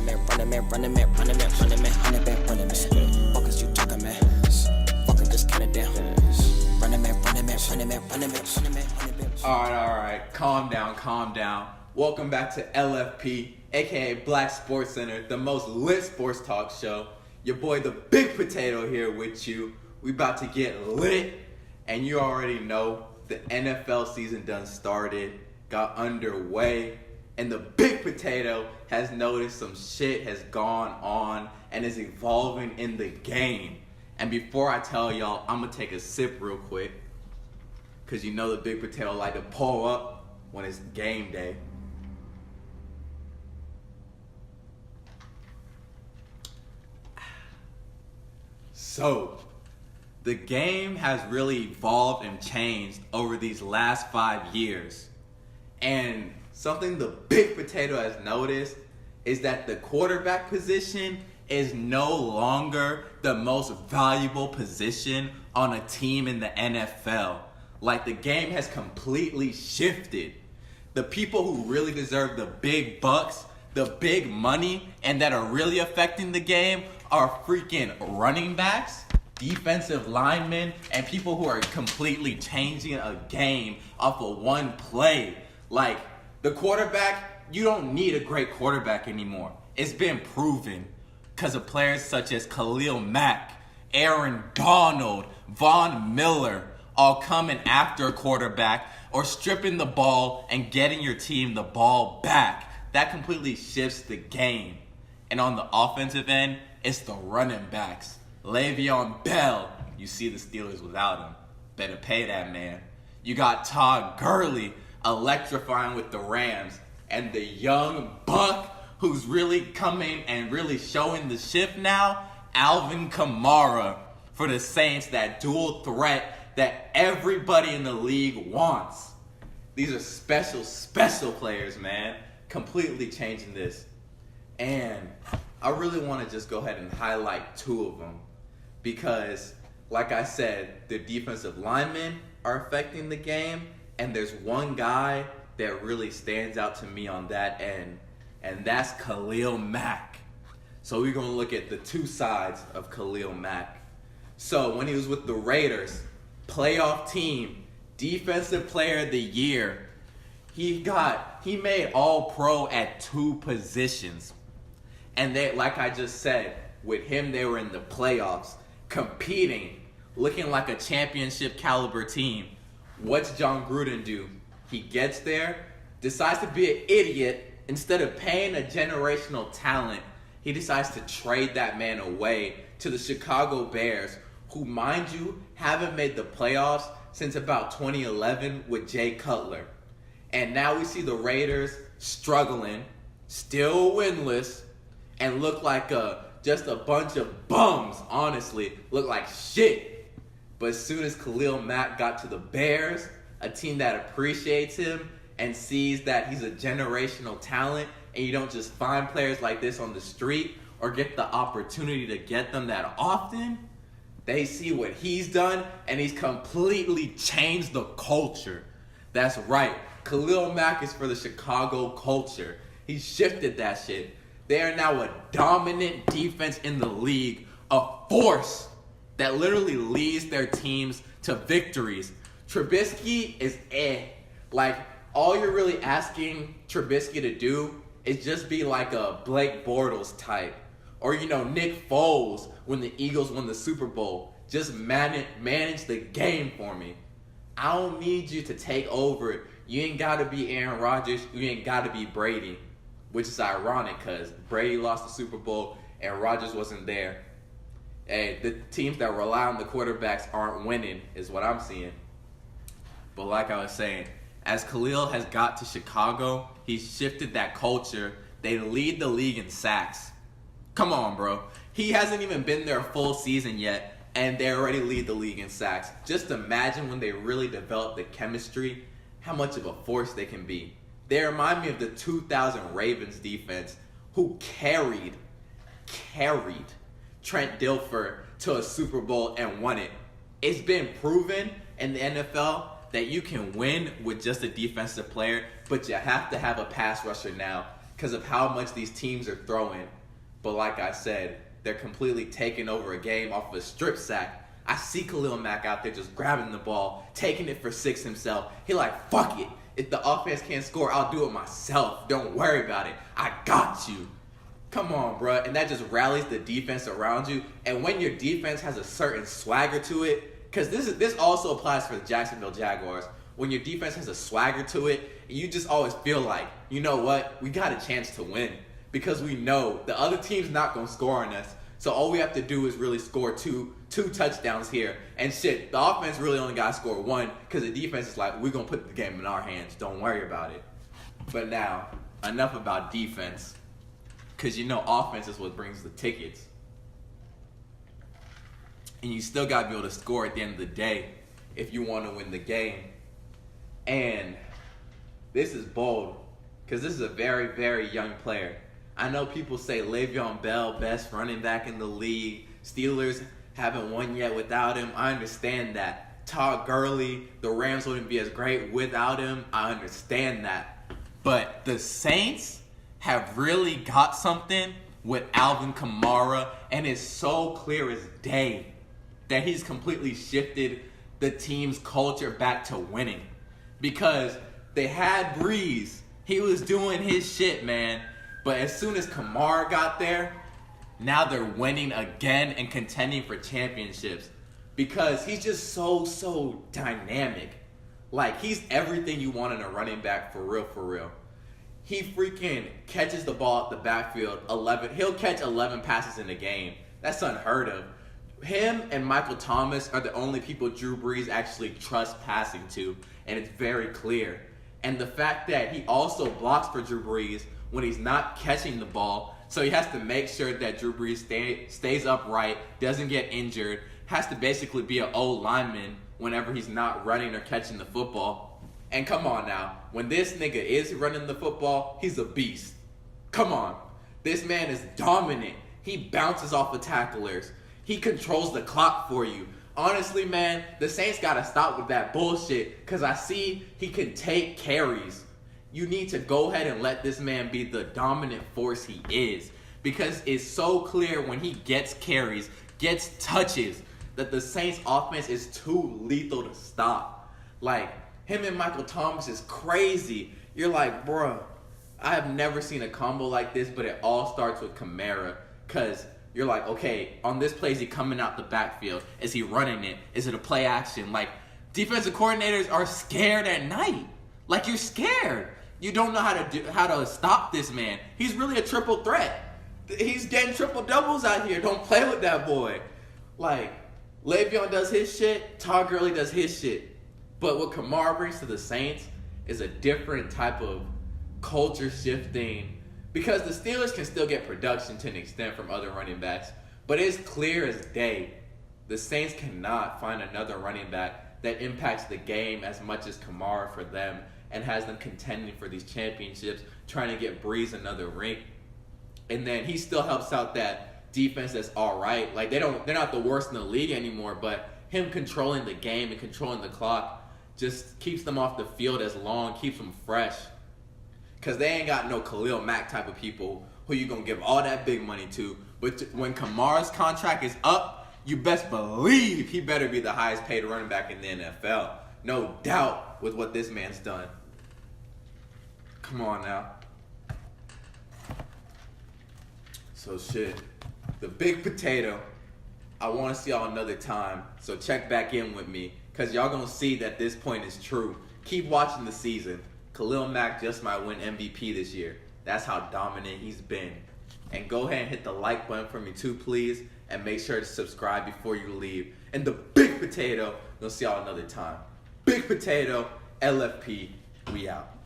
man, running man, running man, running man, running man, 100 man, running man. Fuck is you talking, man? Fucking just count it down. Running man, running man, running man, running man, running man, running man. All right. Calm down. Welcome back to LFP, aka Black Sports Center, the most lit sports talk show. Your boy, the Big Potato, here with you. We about to get lit, and you already know the NFL season done started, got underway, and the Big Potato has noticed some shit has gone on and is evolving in the game. And before I tell y'all, I'm gonna take a sip real quick, cause you know the Big Potato like to pull up when it's game day. So, the game has really evolved and changed over these last 5 years. And something the Big Potato has noticed is that the quarterback position is no longer the most valuable position on a team in the NFL. Like, the game has completely shifted. The people who really deserve the big bucks, the big money, and that are really affecting the game are freaking running backs, defensive linemen, and people who are completely changing a game off of one play. Like, the quarterback, you don't need a great quarterback anymore. It's been proven because of players such as Khalil Mack, Aaron Donald, Von Miller, all coming after a quarterback or stripping the ball and getting your team the ball back. That completely shifts the game. And on the offensive end, it's the running backs. Le'Veon Bell, you see the Steelers without him. Better pay that man. You got Todd Gurley electrifying with the Rams. And the young buck who's really coming and really showing the shift now, Alvin Kamara for the Saints, that dual threat that everybody in the league wants. These are special players, man. Completely changing this. And I really want to just go ahead and highlight two of them. Because, like I said, the defensive linemen are affecting the game. And there's one guy that really stands out to me on that end. And that's Khalil Mack. So we're going to look at the two sides of Khalil Mack. So when he was with the Raiders, playoff team, defensive player of the year, he made all-pro at two positions. And they, like I just said, with him, they were in the playoffs, competing, looking like a championship caliber team. What's John Gruden do? He gets there, decides to be an idiot. Instead of paying a generational talent, he decides to trade that man away to the Chicago Bears, who, mind you, haven't made the playoffs since about 2011 with Jay Cutler. And now we see the Raiders struggling, still winless, and look like just a bunch of bums, honestly. Look like shit. But as soon as Khalil Mack got to the Bears, a team that appreciates him and sees that he's a generational talent, and you don't just find players like this on the street or get the opportunity to get them that often, they see what he's done, and he's completely changed the culture. That's right. Khalil Mack is for the Chicago culture. He shifted that shit. They are now a dominant defense in the league, a force that literally leads their teams to victories. Trubisky is Like, all you're really asking Trubisky to do is just be like a Blake Bortles type. Or, Nick Foles when the Eagles won the Super Bowl. Just manage the game for me. I don't need you to take over. You ain't got to be Aaron Rodgers. You ain't got to be Brady. Which is ironic because Brady lost the Super Bowl and Rodgers wasn't there. Hey, the teams that rely on the quarterbacks aren't winning is what I'm seeing. But like I was saying, as Khalil has got to Chicago, he's shifted that culture. They lead the league in sacks. Come on, bro. He hasn't even been there a full season yet, and they already lead the league in sacks. Just imagine when they really develop the chemistry, how much of a force they can be. They remind me of the 2000 Ravens defense, who carried Trent Dilfer to a Super Bowl and won it. It's been proven in the NFL that you can win with just a defensive player, but you have to have a pass rusher now. because of how much these teams are throwing. But like I said, they're completely taking over a game off of a strip sack. I see Khalil Mack out there just grabbing the ball, taking it for 6 himself. He like, fuck it. If the offense can't score, I'll do it myself. Don't worry about it. I got you. Come on, bro. And that just rallies the defense around you. And when your defense has a certain swagger to it, because this also applies for the Jacksonville Jaguars. When your defense has a swagger to it, you just always feel like, you know what? We got a chance to win. Because we know the other team's not going to score on us. So all we have to do is really score two touchdowns here. And shit, the offense really only got to score 1 because the defense is like, we're going to put the game in our hands. Don't worry about it. But now, enough about defense. Because you know offense is what brings the tickets. And you still got to be able to score at the end of the day if you want to win the game. And this is bold because this is a very, very young player. I know people say Le'Veon Bell, best running back in the league. Steelers haven't won yet without him. I understand that. Todd Gurley, the Rams wouldn't be as great without him. I understand that. But the Saints have really got something with Alvin Kamara, and it's so clear as day that he's completely shifted the team's culture back to winning. Because they had Breeze. He was doing his shit, man. But as soon as Kamara got there, now they're winning again and contending for championships. Because he's just so dynamic. Like, he's everything you want in a running back, for real. He freaking catches the ball at the backfield. He'll catch 11 passes in a game. That's unheard of. Him and Michael Thomas are the only people Drew Brees actually trusts passing to, and it's very clear. And the fact that he also blocks for Drew Brees when he's not catching the ball, so he has to make sure that Drew Brees stays upright, doesn't get injured, has to basically be an old lineman whenever he's not running or catching the football. And come on now, when this nigga is running the football, he's a beast. Come on. This man is dominant. He bounces off the tacklers. He controls the clock for you. Honestly, man, the Saints got to stop with that bullshit because I see he can take carries. You need to go ahead and let this man be the dominant force he is, because it's so clear when he gets carries, gets touches, that the Saints offense is too lethal to stop. Like, him and Michael Thomas is crazy. You're like, bruh, I have never seen a combo like this, but it all starts with Kamara. Because you're like, okay, on this play, is he coming out the backfield? Is he running it? Is it a play action? Like, defensive coordinators are scared at night. Like, you're scared. You don't know how to stop this man. He's really a triple threat. He's getting triple doubles out here. Don't play with that boy. Like, Le'Veon does his shit. Todd Gurley does his shit. But what Kamara brings to the Saints is a different type of culture shifting, because the Steelers can still get production to an extent from other running backs, but it's clear as day the Saints cannot find another running back that impacts the game as much as Kamara for them and has them contending for these championships, trying to get Breeze another ring. And then he still helps out that defense that's all right. Like, they're not the worst in the league anymore, but him controlling the game and controlling the clock just keeps them off the field as long, keeps them fresh. Because they ain't got no Khalil Mack type of people who you going to give all that big money to. But when Kamara's contract is up, you best believe he better be the highest paid running back in the NFL. No doubt with what this man's done. Come on now. So shit. The big potato. I want to see y'all another time. So check back in with me, because y'all going to see that this point is true. Keep watching the season. Khalil Mack just might win MVP this year. That's how dominant he's been. And go ahead and hit the like button for me too, please. And make sure to subscribe before you leave. And the big potato, we'll see y'all another time. Big potato, LFP, we out.